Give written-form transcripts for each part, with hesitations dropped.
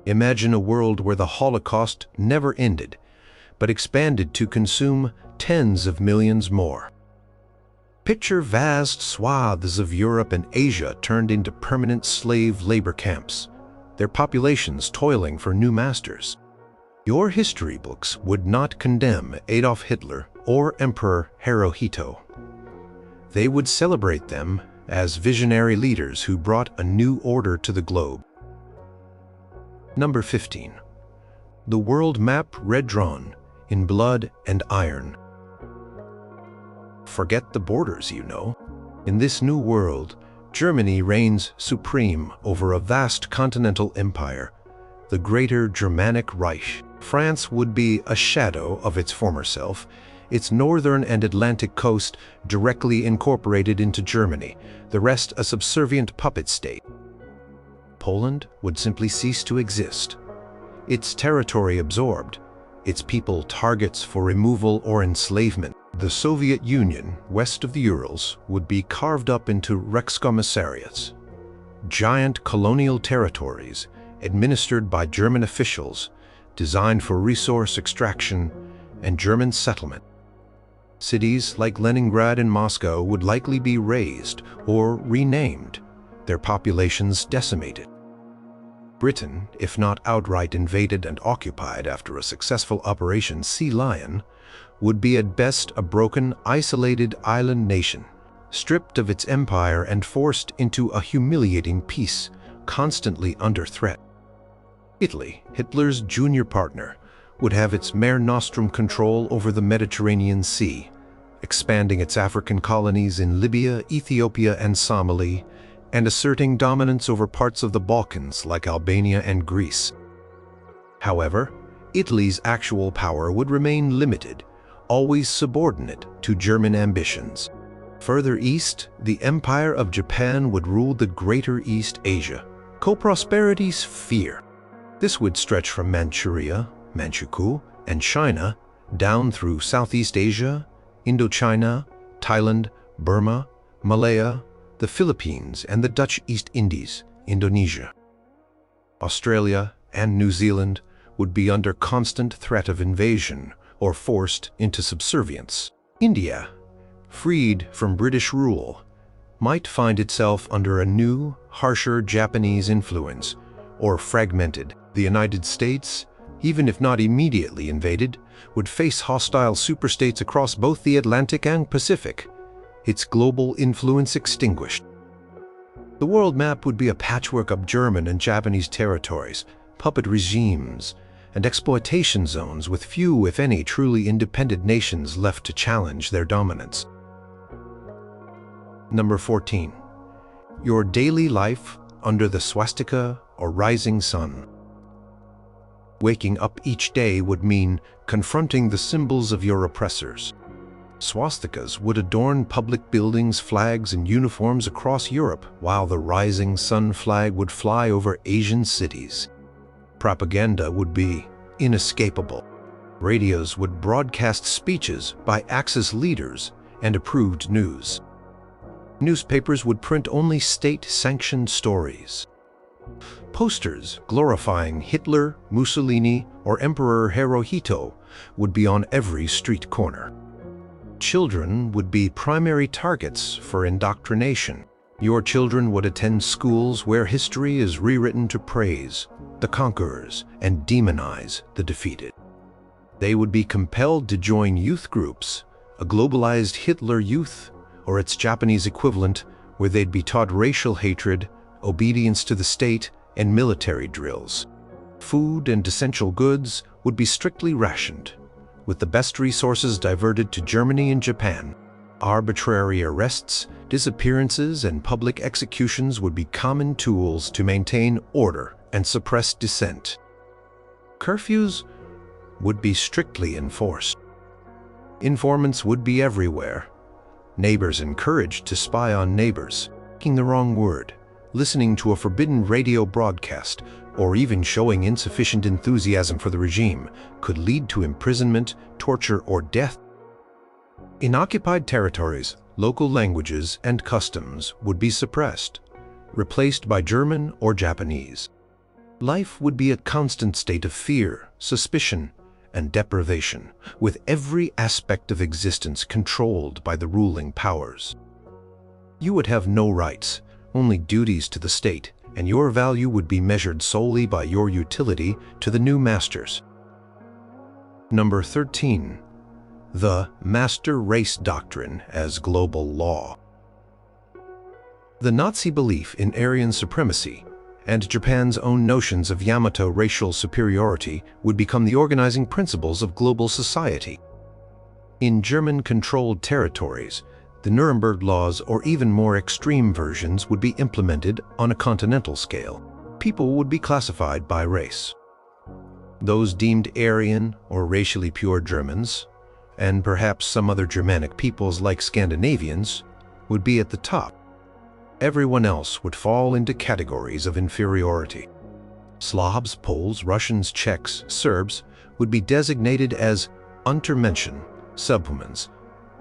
Imagine a world where the Holocaust never ended, but expanded to consume tens of millions more. Picture vast swaths of Europe and Asia turned into permanent slave labor camps, their populations toiling for new masters. Your history books would not condemn Adolf Hitler or Emperor Hirohito. They would celebrate them as visionary leaders who brought a new order to the globe. Number 15. The world map red-drawn in blood and iron. Forget the borders, you know. In this new world, Germany reigns supreme over a vast continental empire, the Greater Germanic Reich. France would be a shadow of its former self, its northern and Atlantic coast directly incorporated into Germany, the rest a subservient puppet state. Poland would simply cease to exist, its territory absorbed, its people targets for removal or enslavement. The Soviet Union, west of the Urals, would be carved up into Reichskommissariats, giant colonial territories administered by German officials, designed for resource extraction and German settlement. Cities like Leningrad and Moscow would likely be razed or renamed, their populations decimated. Britain, if not outright invaded and occupied after a successful Operation Sea Lion, would be at best a broken, isolated island nation, stripped of its empire and forced into a humiliating peace, constantly under threat. Italy, Hitler's junior partner, would have its Mare Nostrum control over the Mediterranean Sea, expanding its African colonies in Libya, Ethiopia, and Somalia, and asserting dominance over parts of the Balkans like Albania and Greece. However, Italy's actual power would remain limited, always subordinate to German ambitions. Further east, the Empire of Japan would rule the Greater East Asia, co-prosperity's sphere. This would stretch from Manchuria, Manchukuo, and China down through Southeast Asia, Indochina, Thailand, Burma, Malaya, the Philippines, and the Dutch East Indies, Indonesia. Australia and New Zealand would be under constant threat of invasion or forced into subservience. India, freed from British rule, might find itself under a new, harsher Japanese influence, or fragmented. The United States, even if not immediately invaded, would face hostile superstates across both the Atlantic and Pacific, its global influence extinguished. The world map would be a patchwork of German and Japanese territories, puppet regimes, and exploitation zones with few, if any, truly independent nations left to challenge their dominance. Number 14. Your daily life under the swastika or rising sun. Waking up each day would mean confronting the symbols of your oppressors. Swastikas would adorn public buildings, flags, and uniforms across Europe, while the rising sun flag would fly over Asian cities. Propaganda would be inescapable. Radios would broadcast speeches by Axis leaders and approved news. Newspapers would print only state-sanctioned stories. Posters glorifying Hitler, Mussolini, or Emperor Hirohito would be on every street corner. Children would be primary targets for indoctrination. Your children would attend schools where history is rewritten to praise the conquerors and demonize the defeated. They would be compelled to join youth groups, a globalized Hitler Youth, or its Japanese equivalent, where they'd be taught racial hatred, obedience to the state, and military drills. Food and essential goods would be strictly rationed, with the best resources diverted to Germany and Japan. Arbitrary arrests, disappearances, and public executions would be common tools to maintain order and suppress dissent. Curfews would be strictly enforced. Informants would be everywhere. Neighbors encouraged to spy on neighbors, speaking the wrong word, listening to a forbidden radio broadcast, or even showing insufficient enthusiasm for the regime could lead to imprisonment, torture, or death. In occupied territories, local languages and customs would be suppressed, replaced by German or Japanese. Life would be a constant state of fear, suspicion, and deprivation, with every aspect of existence controlled by the ruling powers. You would have no rights, only duties to the state, and your value would be measured solely by your utility to the new masters. Number 13. The master race doctrine as global law. The Nazi belief in Aryan supremacy and Japan's own notions of Yamato racial superiority would become the organizing principles of global society. In German-controlled territories, the Nuremberg laws or even more extreme versions would be implemented on a continental scale. People would be classified by race. Those deemed Aryan or racially pure Germans, and perhaps some other Germanic peoples like Scandinavians, would be at the top. Everyone else would fall into categories of inferiority. Slavs, Poles, Russians, Czechs, Serbs would be designated as Untermenschen, subhumans,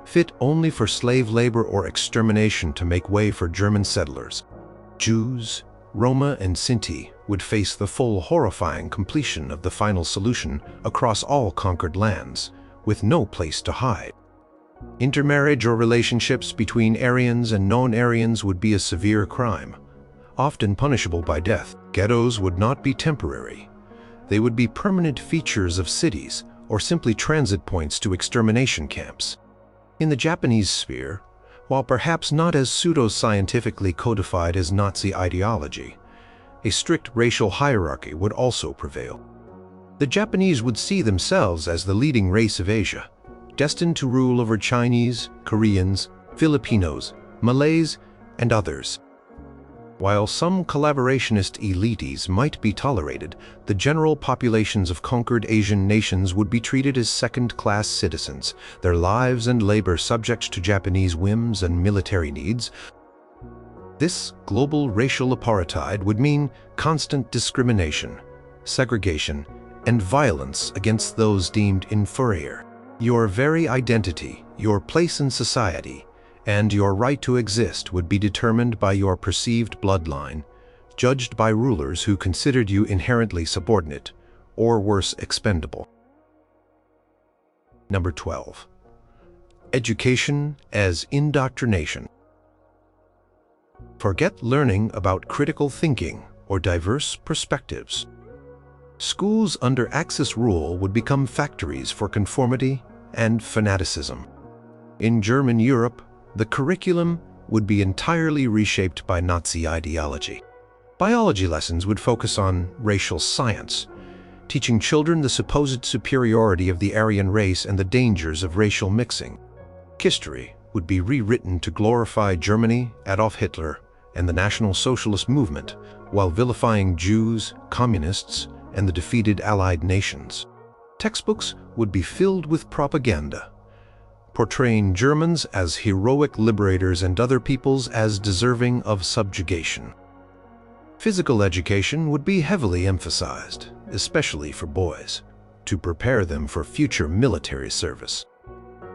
fit only for slave labor or extermination to make way for German settlers. Jews, Roma, and Sinti would face the full horrifying completion of the final solution across all conquered lands, with no place to hide. Intermarriage or relationships between Aryans and non-Aryans would be a severe crime, often punishable by death. Ghettos would not be temporary. They would be permanent features of cities or simply transit points to extermination camps. In the Japanese sphere, while perhaps not as pseudo-scientifically codified as Nazi ideology, a strict racial hierarchy would also prevail. The Japanese would see themselves as the leading race of Asia, destined to rule over Chinese, Koreans, Filipinos, Malays, and others. While some collaborationist elites might be tolerated, the general populations of conquered Asian nations would be treated as second-class citizens, their lives and labor subject to Japanese whims and military needs. This global racial apartheid would mean constant discrimination, segregation, and violence against those deemed inferior. Your very identity, your place in society, and your right to exist would be determined by your perceived bloodline, judged by rulers who considered you inherently subordinate, or worse, expendable. Number 12. Education as indoctrination. Forget learning about critical thinking or diverse perspectives. Schools under Axis rule would become factories for conformity and fanaticism. In German Europe, the curriculum would be entirely reshaped by Nazi ideology. Biology lessons would focus on racial science, teaching children the supposed superiority of the Aryan race and the dangers of racial mixing. History would be rewritten to glorify Germany, Adolf Hitler, and the National Socialist movement, while vilifying Jews, communists, and the defeated Allied nations. Textbooks would be filled with propaganda, portraying Germans as heroic liberators and other peoples as deserving of subjugation. Physical education would be heavily emphasized, especially for boys, to prepare them for future military service.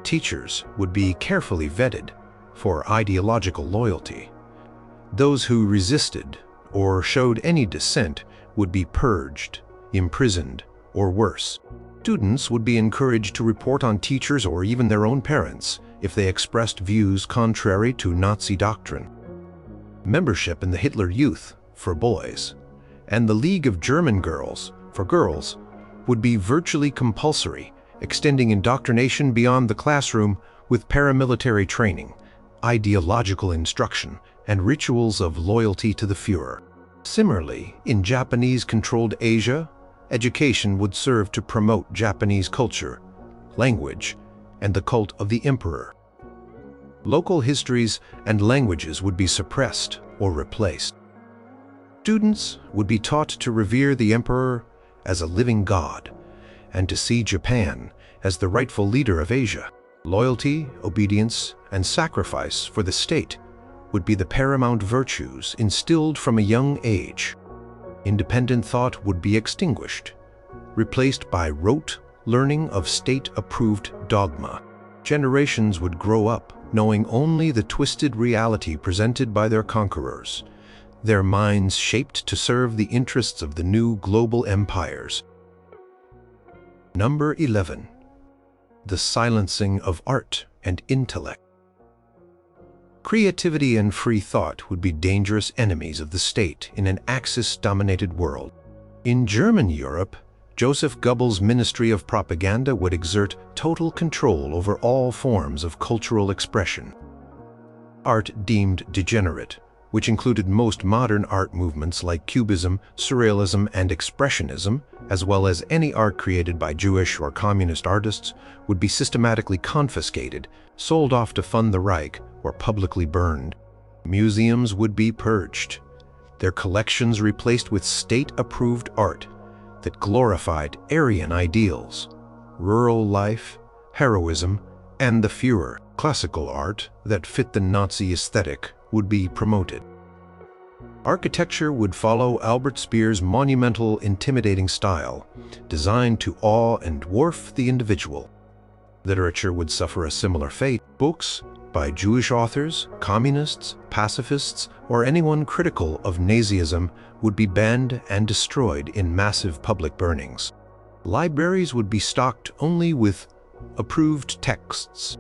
Teachers would be carefully vetted for ideological loyalty. Those who resisted or showed any dissent would be purged, imprisoned, or worse. Students would be encouraged to report on teachers or even their own parents if they expressed views contrary to Nazi doctrine. Membership in the Hitler Youth, for boys, and the League of German Girls, for girls, would be virtually compulsory, extending indoctrination beyond the classroom with paramilitary training, ideological instruction, and rituals of loyalty to the Führer. Similarly, in Japanese-controlled Asia, education would serve to promote Japanese culture, language, and the cult of the emperor. Local histories and languages would be suppressed or replaced. Students would be taught to revere the emperor as a living god and to see Japan as the rightful leader of Asia. Loyalty, obedience, and sacrifice for the state would be the paramount virtues instilled from a young age. Independent thought would be extinguished, replaced by rote learning of state-approved dogma. Generations would grow up knowing only the twisted reality presented by their conquerors, their minds shaped to serve the interests of the new global empires. Number 11. The silencing of art and intellect. Creativity and free thought would be dangerous enemies of the state in an Axis-dominated world. In German Europe, Joseph Goebbels' Ministry of Propaganda would exert total control over all forms of cultural expression. Art deemed degenerate, which included most modern art movements like Cubism, Surrealism, and Expressionism, as well as any art created by Jewish or communist artists, would be systematically confiscated, sold off to fund the Reich, or publicly burned. Museums would be purged, their collections replaced with state-approved art that glorified Aryan ideals, rural life, heroism, and the Führer. Classical art that fit the Nazi aesthetic would be promoted. Architecture would follow Albert Speer's monumental, intimidating style, designed to awe and dwarf the individual. Literature would suffer a similar fate. Books by Jewish authors, communists, pacifists, or anyone critical of Nazism would be banned and destroyed in massive public burnings. Libraries would be stocked only with approved texts.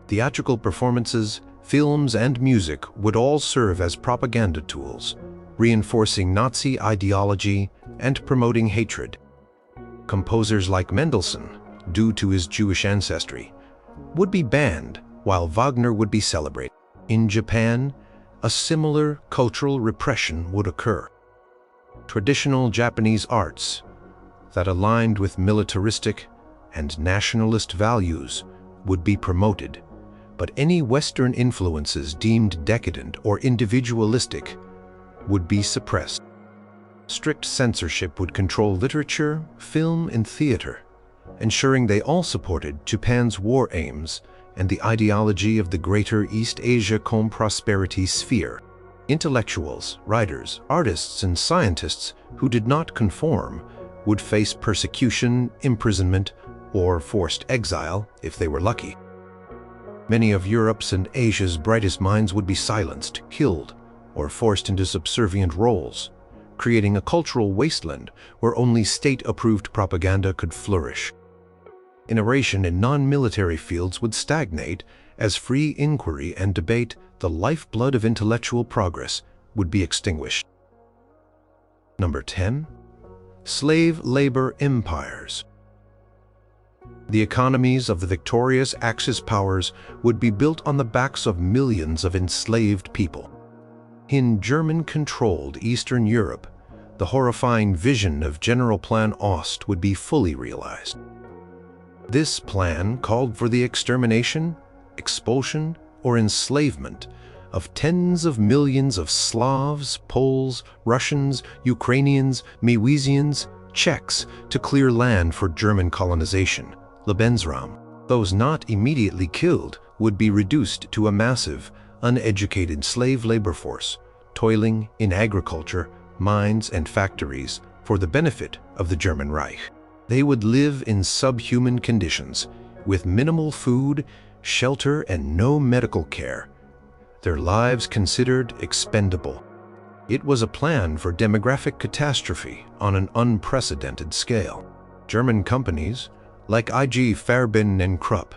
Theatrical performances, films, and music would all serve as propaganda tools, reinforcing Nazi ideology and promoting hatred. Composers like Mendelssohn, due to his Jewish ancestry, would be banned, while Wagner would be celebrated. In Japan, a similar cultural repression would occur. Traditional Japanese arts that aligned with militaristic and nationalist values would be promoted, but any Western influences deemed decadent or individualistic would be suppressed. Strict censorship would control literature, film, and theater, ensuring they all supported Japan's war aims and the ideology of the Greater East Asia prosperity sphere. Intellectuals, writers, artists, and scientists who did not conform would face persecution, imprisonment, or forced exile if they were lucky. Many of Europe's and Asia's brightest minds would be silenced, killed, or forced into subservient roles, creating a cultural wasteland where only state-approved propaganda could flourish. Innovation in non-military fields would stagnate as free inquiry and debate, the lifeblood of intellectual progress, would be extinguished. Number 10. Slave labor empires. The economies of the victorious Axis powers would be built on the backs of millions of enslaved people. In German-controlled Eastern Europe, the horrifying vision of General Plan Ost would be fully realized. This plan called for the extermination, expulsion, or enslavement of tens of millions of Slavs, Poles, Russians, Ukrainians, Milesians, Czechs to clear land for German colonization. Lebensraum. Those not immediately killed would be reduced to a massive, uneducated slave labor force, toiling in agriculture, mines, and factories for the benefit of the German Reich. They would live in subhuman conditions, with minimal food, shelter, and no medical care, their lives considered expendable. It was a plan for demographic catastrophe on an unprecedented scale. German companies, like IG Farben and Krupp,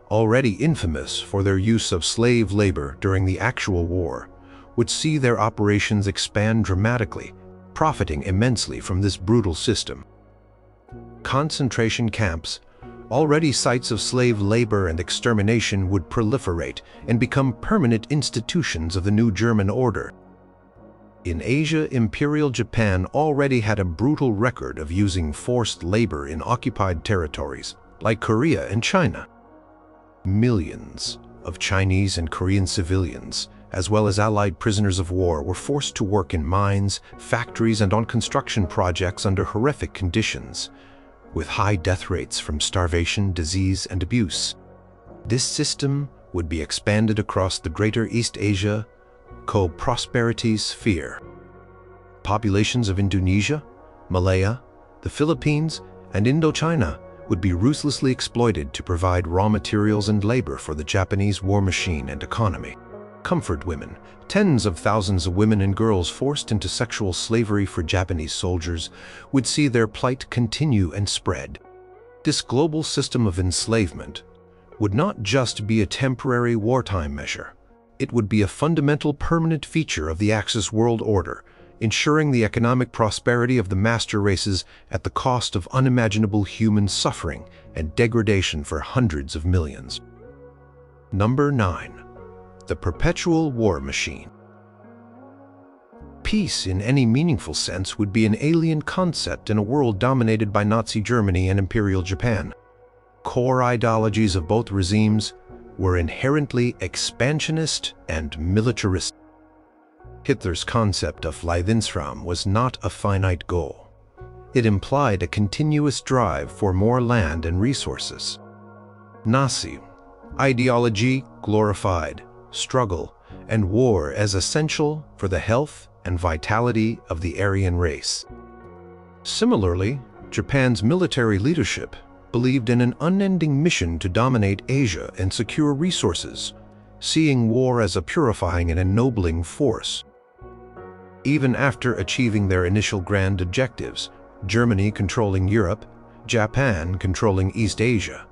already infamous for their use of slave labor during the actual war, would see their operations expand dramatically, profiting immensely from this brutal system. Concentration camps, already sites of slave labor and extermination, would proliferate and become permanent institutions of the new German order. In Asia, Imperial Japan already had a brutal record of using forced labor in occupied territories, like Korea and China. Millions of Chinese and Korean civilians, as well as Allied prisoners of war, were forced to work in mines, factories, and on construction projects under horrific conditions, with high death rates from starvation, disease, and abuse. This system would be expanded across the Greater East Asia prosperity sphere. Populations of Indonesia, Malaya, the Philippines, and Indochina would be ruthlessly exploited to provide raw materials and labor for the Japanese war machine and economy. comfort women. Tens of thousands of women and girls forced into sexual slavery for Japanese soldiers would see their plight continue and spread. This global system of enslavement would not just be a temporary wartime measure. It would be a fundamental permanent feature of the Axis world order, ensuring the economic prosperity of the master races at the cost of unimaginable human suffering and degradation for hundreds of millions. Number 9. The perpetual war machine. Peace in any meaningful sense would be an alien concept in a world dominated by Nazi Germany and Imperial Japan. Core ideologies of both regimes were inherently expansionist and militarist. Hitler's concept of Lebensraum was not a finite goal. It implied a continuous drive for more land and resources. Nazi ideology glorified struggle and war as essential for the health and vitality of the Aryan race. Similarly, Japan's military leadership believed in an unending mission to dominate Asia and secure resources, seeing war as a purifying and ennobling force. Even after achieving their initial grand objectives, Germany controlling Europe, Japan controlling East Asia,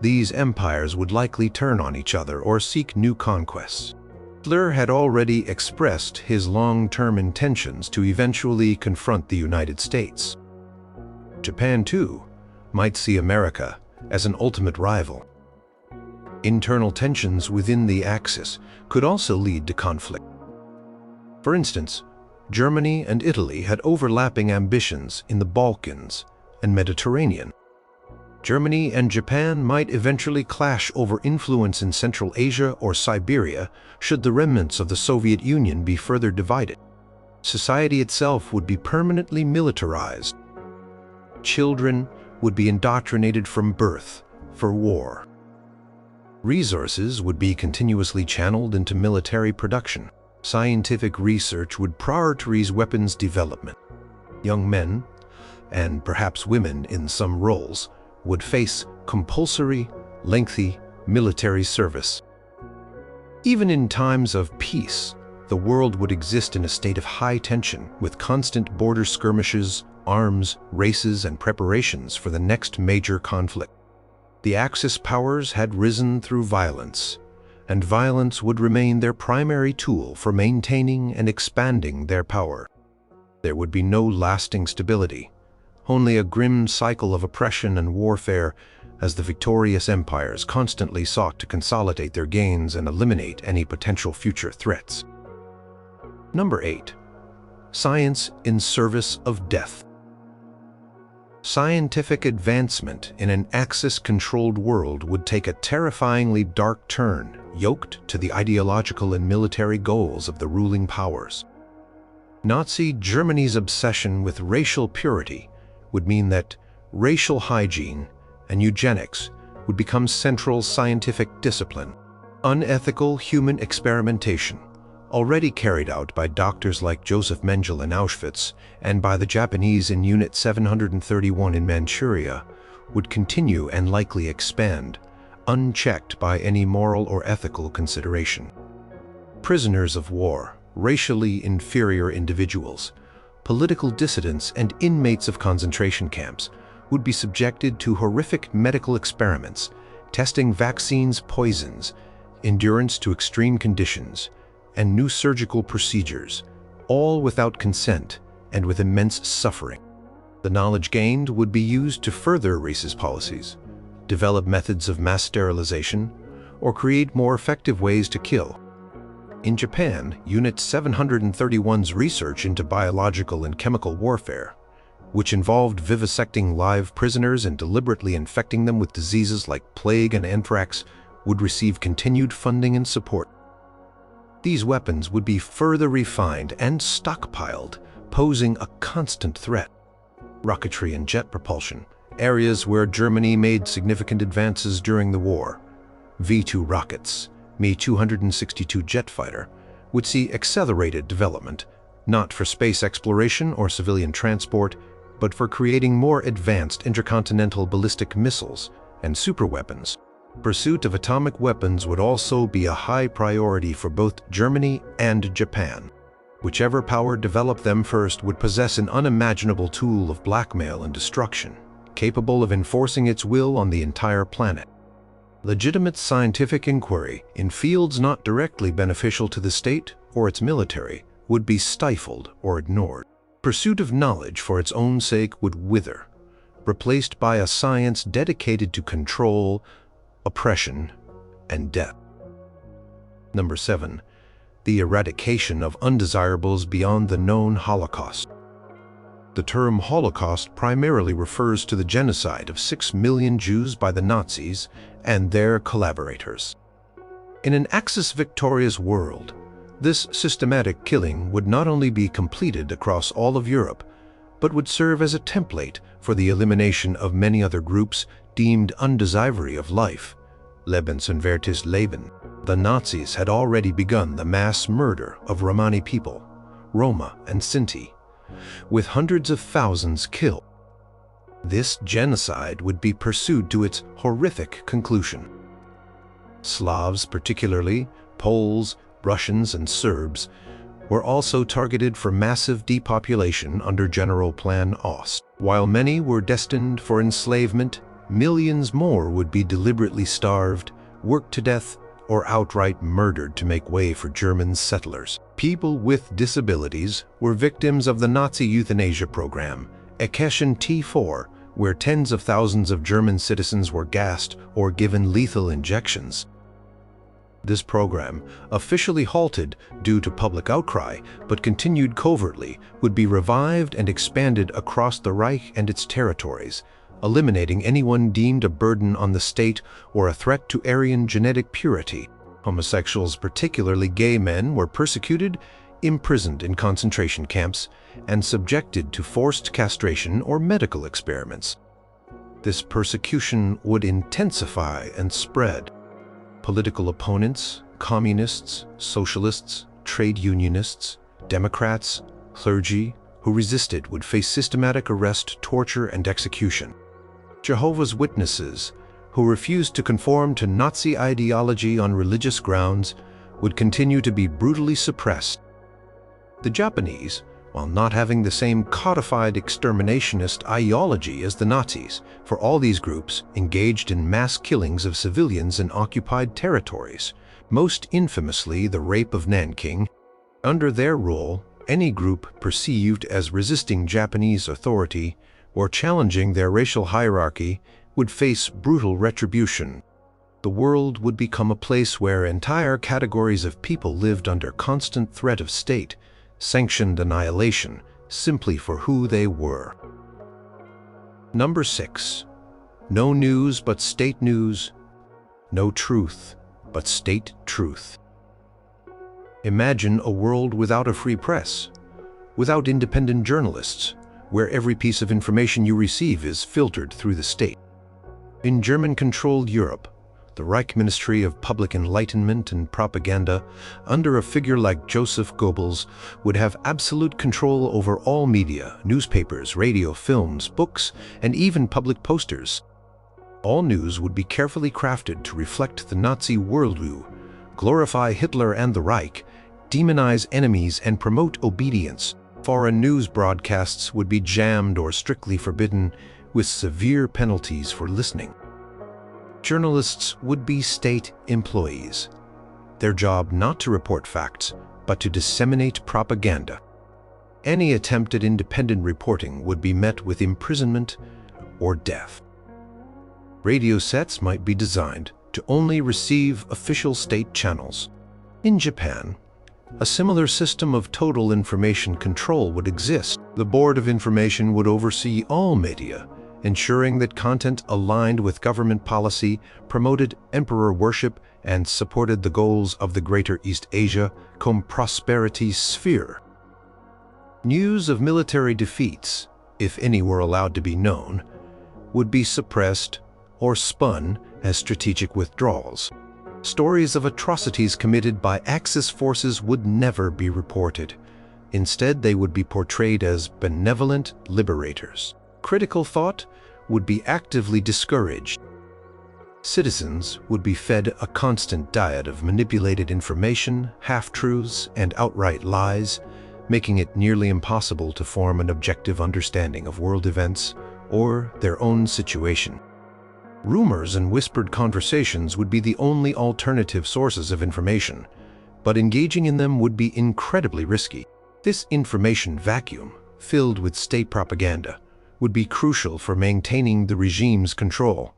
these empires would likely turn on each other or seek new conquests. Hitler had already expressed his long-term intentions to eventually confront the United States. Japan, too, might see America as an ultimate rival. Internal tensions within the Axis could also lead to conflict. For instance, Germany and Italy had overlapping ambitions in the Balkans and Mediterranean. Germany and Japan might eventually clash over influence in Central Asia or Siberia should the remnants of the Soviet Union be further divided. Society itself would be permanently militarized. Children would be indoctrinated from birth for war. Resources would be continuously channeled into military production. Scientific research would prioritize weapons development. Young men, and perhaps women in some roles, would face compulsory, lengthy military service. Even in times of peace, the world would exist in a state of high tension with constant border skirmishes, arms, races, and preparations for the next major conflict. The Axis powers had risen through violence, and violence would remain their primary tool for maintaining and expanding their power. There would be no lasting stability, only a grim cycle of oppression and warfare as the victorious empires constantly sought to consolidate their gains and eliminate any potential future threats. Number 8. Science in service of death. Scientific advancement in an Axis-controlled world would take a terrifyingly dark turn, yoked to the ideological and military goals of the ruling powers. Nazi Germany's obsession with racial purity would mean that racial hygiene and eugenics would become central scientific discipline. Unethical human experimentation, already carried out by doctors like Joseph Mengele in Auschwitz and by the Japanese in Unit 731 in Manchuria, would continue and likely expand, unchecked by any moral or ethical consideration. Prisoners of war, racially inferior individuals, political dissidents, and inmates of concentration camps would be subjected to horrific medical experiments, testing vaccines, poisons, endurance to extreme conditions, and new surgical procedures, all without consent and with immense suffering. The knowledge gained would be used to further racist policies, develop methods of mass sterilization, or create more effective ways to kill. In Japan, Unit 731's research into biological and chemical warfare, which involved vivisecting live prisoners and deliberately infecting them with diseases like plague and anthrax, would receive continued funding and support. These weapons would be further refined and stockpiled, posing a constant threat. Rocketry and jet propulsion, areas where Germany made significant advances during the war. V-2 rockets, Mi-262 jet fighter, would see accelerated development, not for space exploration or civilian transport, but for creating more advanced intercontinental ballistic missiles and superweapons. Pursuit of atomic weapons would also be a high priority for both Germany and Japan. Whichever power developed them first would possess an unimaginable tool of blackmail and destruction, capable of enforcing its will on the entire planet. Legitimate scientific inquiry in fields not directly beneficial to the state or its military would be stifled or ignored. Pursuit of knowledge for its own sake would wither, replaced by a science dedicated to control, oppression, and death. Number 7. The eradication of undesirables beyond the known Holocaust. The term Holocaust primarily refers to the genocide of 6 million Jews by the Nazis and their collaborators. In an Axis-victorious world, this systematic killing would not only be completed across all of Europe, but would serve as a template for the elimination of many other groups deemed undesirable of life, lebenswertes Leben. The Nazis had already begun the mass murder of Romani people, Roma and Sinti, with hundreds of thousands killed. This genocide would be pursued to its horrific conclusion. Slavs, particularly Poles, Russians, and Serbs, were also targeted for massive depopulation under General Plan Ost. While many were destined for enslavement, millions more would be deliberately starved, worked to death, or outright murdered to make way for German settlers. People with disabilities were victims of the Nazi euthanasia program, Ekation T4, where tens of thousands of German citizens were gassed or given lethal injections. This program, officially halted due to public outcry but continued covertly, would be revived and expanded across the Reich and its territories, eliminating anyone deemed a burden on the state or a threat to Aryan genetic purity. Homosexuals, particularly gay men, were persecuted, imprisoned in concentration camps, and subjected to forced castration or medical experiments. This persecution would intensify and spread. Political opponents, communists, socialists, trade unionists, Democrats, clergy who resisted would face systematic arrest, torture, and execution. Jehovah's Witnesses, who refused to conform to Nazi ideology on religious grounds, would continue to be brutally suppressed. The Japanese, while not having the same codified exterminationist ideology as the Nazis, for all these groups engaged in mass killings of civilians in occupied territories, most infamously the rape of Nanking. Under their rule, any group perceived as resisting Japanese authority or challenging their racial hierarchy would face brutal retribution. The world would become a place where entire categories of people lived under constant threat of state-sanctioned annihilation simply for who they were. Number 6. No news but state news, no truth but state truth. Imagine a world without a free press, without independent journalists, where every piece of information you receive is filtered through the state. In German-controlled Europe, the Reich Ministry of Public Enlightenment and Propaganda, under a figure like Joseph Goebbels, would have absolute control over all media, newspapers, radio, films, books, and even public posters. All news would be carefully crafted to reflect the Nazi worldview, glorify Hitler and the Reich, demonize enemies, and promote obedience. Foreign news broadcasts would be jammed or strictly forbidden, with severe penalties for listening. Journalists would be state employees, their job not to report facts, but to disseminate propaganda. Any attempt at independent reporting would be met with imprisonment or death. Radio sets might be designed to only receive official state channels. In Japan, a similar system of total information control would exist. The Board of Information would oversee all media, ensuring that content aligned with government policy, promoted emperor worship, and supported the goals of the Greater East Asia prosperity sphere. News of military defeats, if any were allowed to be known, would be suppressed or spun as strategic withdrawals. Stories of atrocities committed by Axis forces would never be reported. Instead, they would be portrayed as benevolent liberators. Critical thought would be actively discouraged. Citizens would be fed a constant diet of manipulated information, half-truths, and outright lies, making it nearly impossible to form an objective understanding of world events or their own situation. Rumors and whispered conversations would be the only alternative sources of information, but engaging in them would be incredibly risky. This information vacuum, filled with state propaganda, would be crucial for maintaining the regime's control,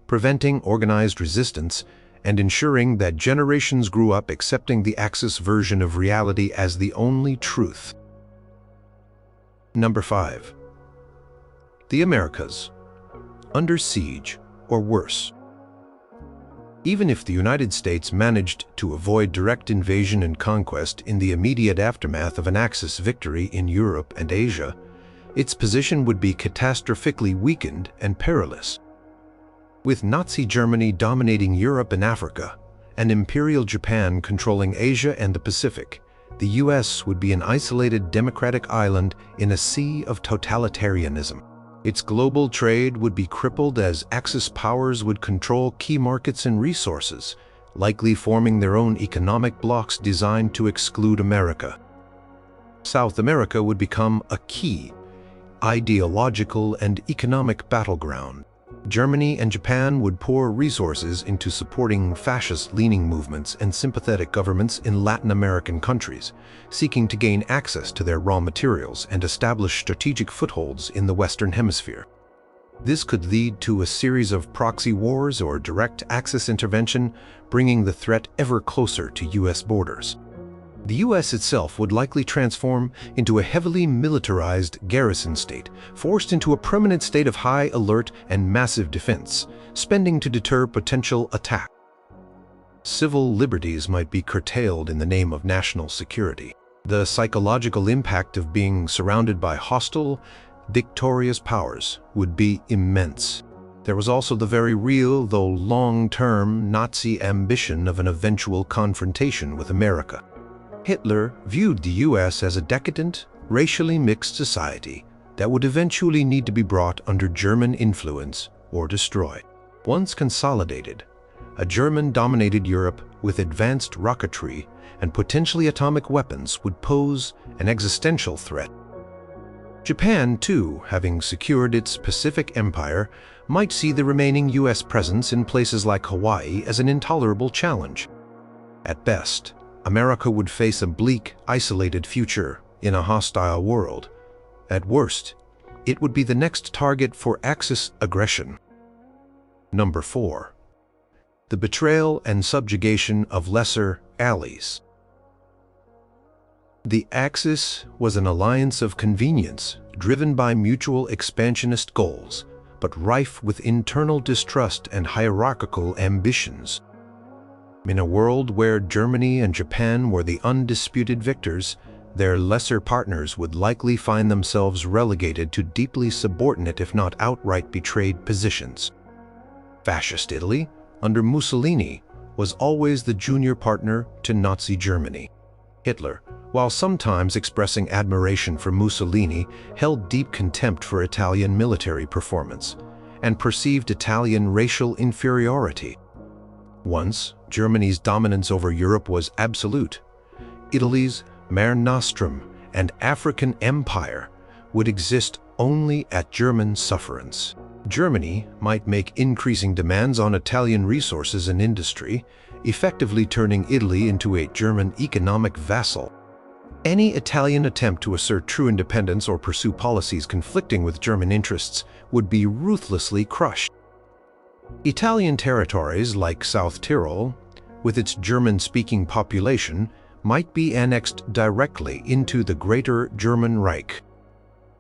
preventing organized resistance, and ensuring that generations grew up accepting the Axis version of reality as the only truth. Number 5. The Americas, under siege or worse. Even if the United States managed to avoid direct invasion and conquest in the immediate aftermath of an Axis victory in Europe and Asia, its position would be catastrophically weakened and perilous. With Nazi Germany dominating Europe and Africa, and Imperial Japan controlling Asia and the Pacific, the US would be an isolated democratic island in a sea of totalitarianism. Its global trade would be crippled as Axis powers would control key markets and resources, likely forming their own economic blocs designed to exclude America. South America would become a key, ideological and economic battleground. Germany and Japan would pour resources into supporting fascist-leaning movements and sympathetic governments in Latin American countries, seeking to gain access to their raw materials and establish strategic footholds in the Western Hemisphere. This could lead to a series of proxy wars or direct Axis intervention, bringing the threat ever closer to US borders. The US itself would likely transform into a heavily militarized garrison state, forced into a permanent state of high alert and massive defense, spending to deter potential attack. Civil liberties might be curtailed in the name of national security. The psychological impact of being surrounded by hostile, victorious powers would be immense. There was also the very real, though long-term, Nazi ambition of an eventual confrontation with America. Hitler viewed the US as a decadent, racially mixed society that would eventually need to be brought under German influence or destroyed. Once consolidated, a German-dominated Europe with advanced rocketry and potentially atomic weapons would pose an existential threat. Japan, too, having secured its Pacific Empire, might see the remaining US presence in places like Hawaii as an intolerable challenge. At best, America would face a bleak, isolated future in a hostile world. At worst, it would be the next target for Axis aggression. Number 4. The betrayal and subjugation of lesser allies. The Axis was an alliance of convenience, driven by mutual expansionist goals, but rife with internal distrust and hierarchical ambitions. In a world where Germany and Japan were the undisputed victors, their lesser partners would likely find themselves relegated to deeply subordinate, if not outright betrayed, positions. Fascist Italy, under Mussolini, was always the junior partner to Nazi Germany. Hitler, while sometimes expressing admiration for Mussolini, held deep contempt for Italian military performance and perceived Italian racial inferiority. Once, Germany's dominance over Europe was absolute. Italy's Mare Nostrum and African Empire would exist only at German sufferance. Germany might make increasing demands on Italian resources and industry, effectively turning Italy into a German economic vassal. Any Italian attempt to assert true independence or pursue policies conflicting with German interests would be ruthlessly crushed. Italian territories like South Tyrol, with its German-speaking population, might be annexed directly into the Greater German Reich.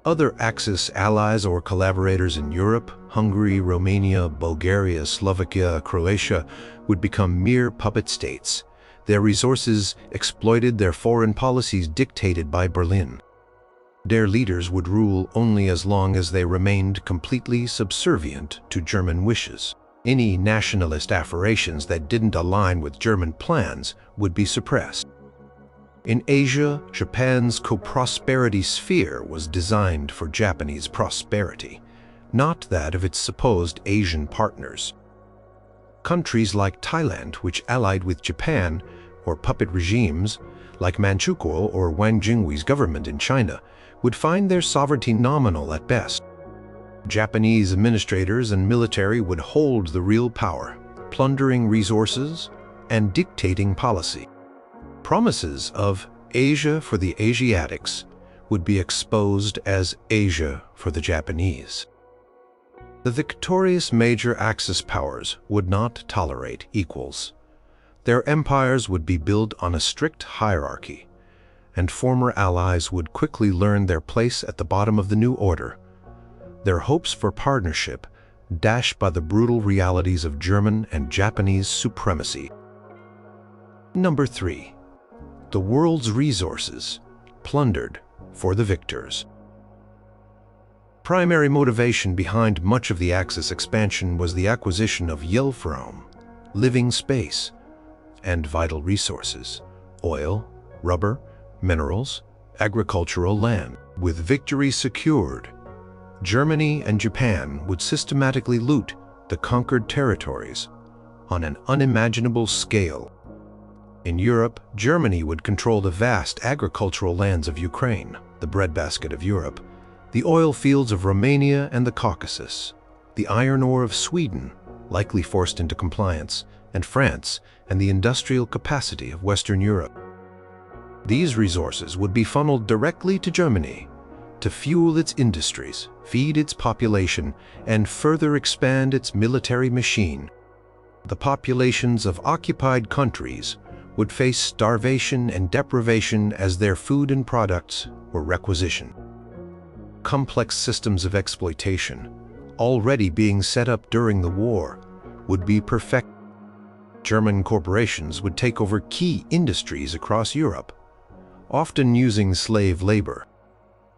Other Axis allies or collaborators in Europe, Hungary, Romania, Bulgaria, Slovakia, Croatia, would become mere puppet states, their resources exploited, their foreign policies dictated by Berlin. Their leaders would rule only as long as they remained completely subservient to German wishes. Any nationalist aspirations that didn't align with German plans would be suppressed. In Asia, Japan's co-prosperity sphere was designed for Japanese prosperity, not that of its supposed Asian partners. Countries like Thailand, which allied with Japan, or puppet regimes like Manchukuo or Wang Jingwei's government in China, would find their sovereignty nominal at best. Japanese administrators and military would hold the real power, plundering resources and dictating policy. Promises of Asia for the Asiatics would be exposed as Asia for the Japanese. The victorious major Axis powers would not tolerate equals. Their empires would be built on a strict hierarchy, and former allies would quickly learn their place at the bottom of the new order, their hopes for partnership dashed by the brutal realities of German and Japanese supremacy. Number 3. The world's resources plundered for the victors. Primary motivation behind much of the Axis expansion was the acquisition of Yelfraum, living space, and vital resources, oil, rubber, minerals, agricultural land. With victory secured, Germany and Japan would systematically loot the conquered territories on an unimaginable scale. In Europe, Germany would control the vast agricultural lands of Ukraine, the breadbasket of Europe, the oil fields of Romania and the Caucasus, the iron ore of Sweden, likely forced into compliance, and France, and the industrial capacity of Western Europe. These resources would be funneled directly to Germany to fuel its industries, feed its population, and further expand its military machine. The populations of occupied countries would face starvation and deprivation as their food and products were requisitioned. Complex systems of exploitation, already being set up during the war, would be perfected. German corporations would take over key industries across Europe, often using slave labor.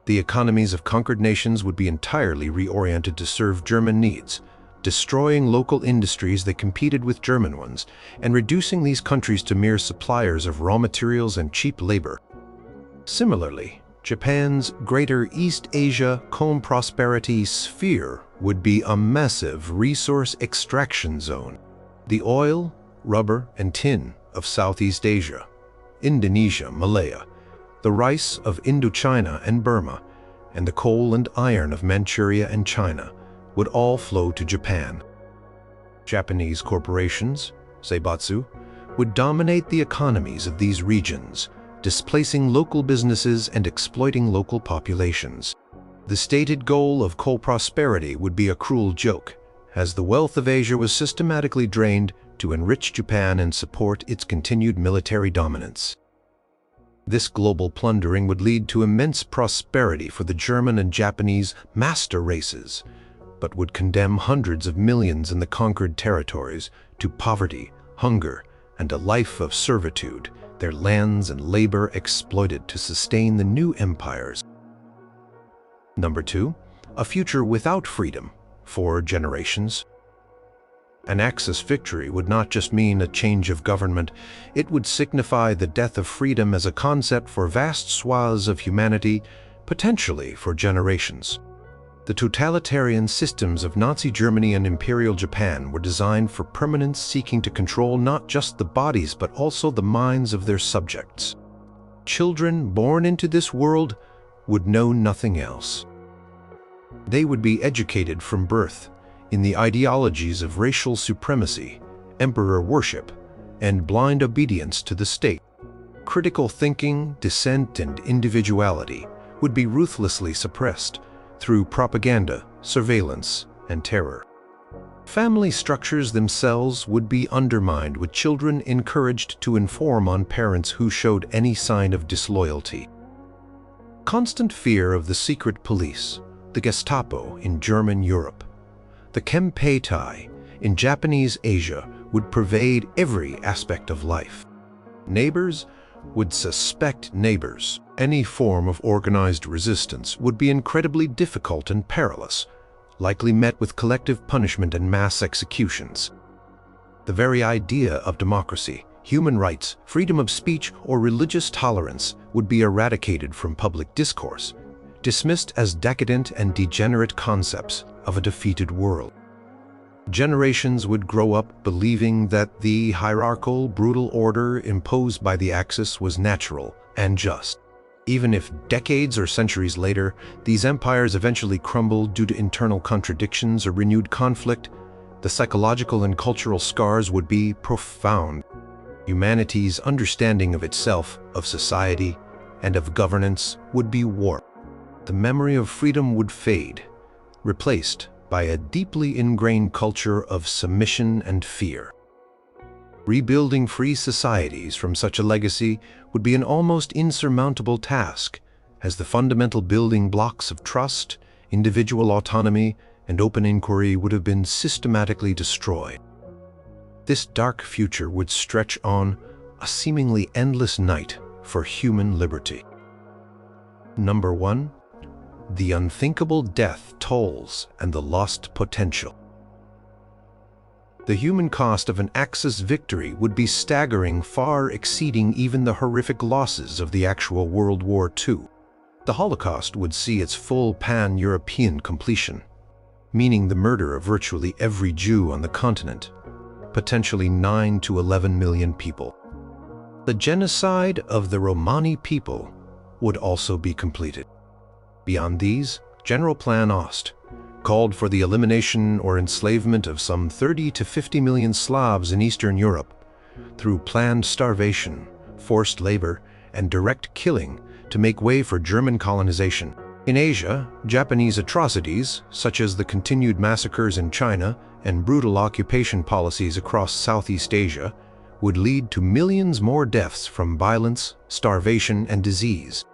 The economies of conquered nations would be entirely reoriented to serve German needs, destroying local industries that competed with German ones and reducing these countries to mere suppliers of raw materials and cheap labor. Similarly, Japan's Greater East Asia co-prosperity sphere would be a massive resource extraction zone. The oil, rubber, and tin of Southeast Asia, Indonesia, Malaya, the rice of Indochina and Burma, and the coal and iron of Manchuria and China would all flow to Japan. Japanese corporations, Seibatsu, would dominate the economies of these regions, displacing local businesses and exploiting local populations. The stated goal of co-prosperity would be a cruel joke, as the wealth of Asia was systematically drained to enrich Japan and support its continued military dominance. This global plundering would lead to immense prosperity for the German and Japanese master races, but would condemn hundreds of millions in the conquered territories to poverty, hunger, and a life of servitude, their lands and labor exploited to sustain the new empires. Number 2, a future without freedom for generations. An Axis victory would not just mean a change of government, it would signify the death of freedom as a concept for vast swaths of humanity, potentially for generations. The totalitarian systems of Nazi Germany and Imperial Japan were designed for permanence, seeking to control not just the bodies but also the minds of their subjects. Children born into this world would know nothing else. They would be educated from birth in the ideologies of racial supremacy, emperor worship, and blind obedience to the state. Critical thinking, dissent, and individuality would be ruthlessly suppressed through propaganda, surveillance, and terror. Family structures themselves would be undermined, with children encouraged to inform on parents who showed any sign of disloyalty. Constant fear of the secret police, the Gestapo in German Europe, the Kempeitai in Japanese Asia would pervade every aspect of life. Neighbors would suspect neighbors. Any form of organized resistance would be incredibly difficult and perilous, likely met with collective punishment and mass executions. The very idea of democracy, human rights, freedom of speech, or religious tolerance would be eradicated from public discourse, dismissed as decadent and degenerate concepts of a defeated world. Generations would grow up believing that the hierarchical, brutal order imposed by the Axis was natural and just. Even if decades or centuries later, these empires eventually crumbled due to internal contradictions or renewed conflict, the psychological and cultural scars would be profound. Humanity's understanding of itself, of society, and of governance would be warped. The memory of freedom would fade, replaced by a deeply ingrained culture of submission and fear. Rebuilding free societies from such a legacy would be an almost insurmountable task, as the fundamental building blocks of trust, individual autonomy, and open inquiry would have been systematically destroyed. This dark future would stretch on a seemingly endless night for human liberty. Number 1. The unthinkable death tolls and the lost potential. The human cost of an Axis victory would be staggering, far exceeding even the horrific losses of the actual World War II. The Holocaust would see its full pan-European completion, meaning the murder of virtually every Jew on the continent, potentially 9 to 11 million people. The genocide of the Romani people would also be completed. Beyond these, General Plan Ost called for the elimination or enslavement of some 30 to 50 million Slavs in Eastern Europe through planned starvation, forced labor, and direct killing to make way for German colonization. In Asia, Japanese atrocities, such as the continued massacres in China and brutal occupation policies across Southeast Asia, would lead to millions more deaths from violence, starvation, and disease.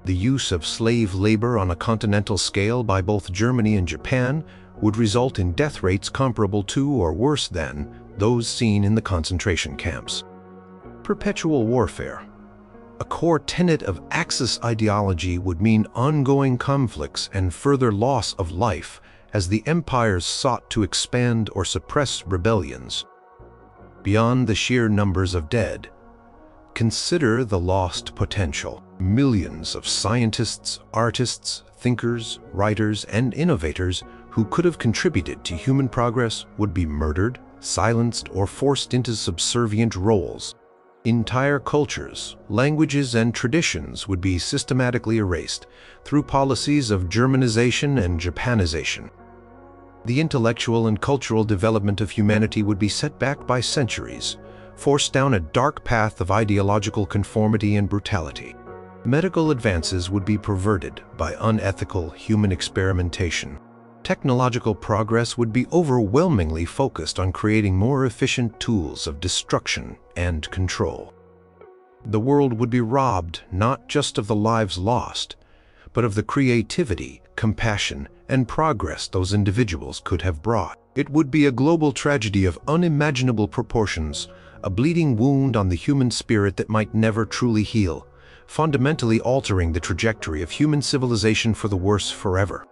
The use of slave labor on a continental scale by both Germany and Japan would result in death rates comparable to or worse than those seen in the concentration camps. Perpetual warfare. A core tenet of Axis ideology would mean ongoing conflicts and further loss of life as the empires sought to expand or suppress rebellions. Beyond the sheer numbers of dead, consider the lost potential. Millions of scientists, artists, thinkers, writers, and innovators who could have contributed to human progress would be murdered, silenced, or forced into subservient roles. Entire cultures, languages, and traditions would be systematically erased through policies of Germanization and Japanization. The intellectual and cultural development of humanity would be set back by centuries, forced down a dark path of ideological conformity and brutality. Medical advances would be perverted by unethical human experimentation. Technological progress would be overwhelmingly focused on creating more efficient tools of destruction and control. The world would be robbed not just of the lives lost, but of the creativity, compassion, and progress those individuals could have brought. It would be a global tragedy of unimaginable proportions, a bleeding wound on the human spirit that might never truly heal, fundamentally altering the trajectory of human civilization for the worse forever.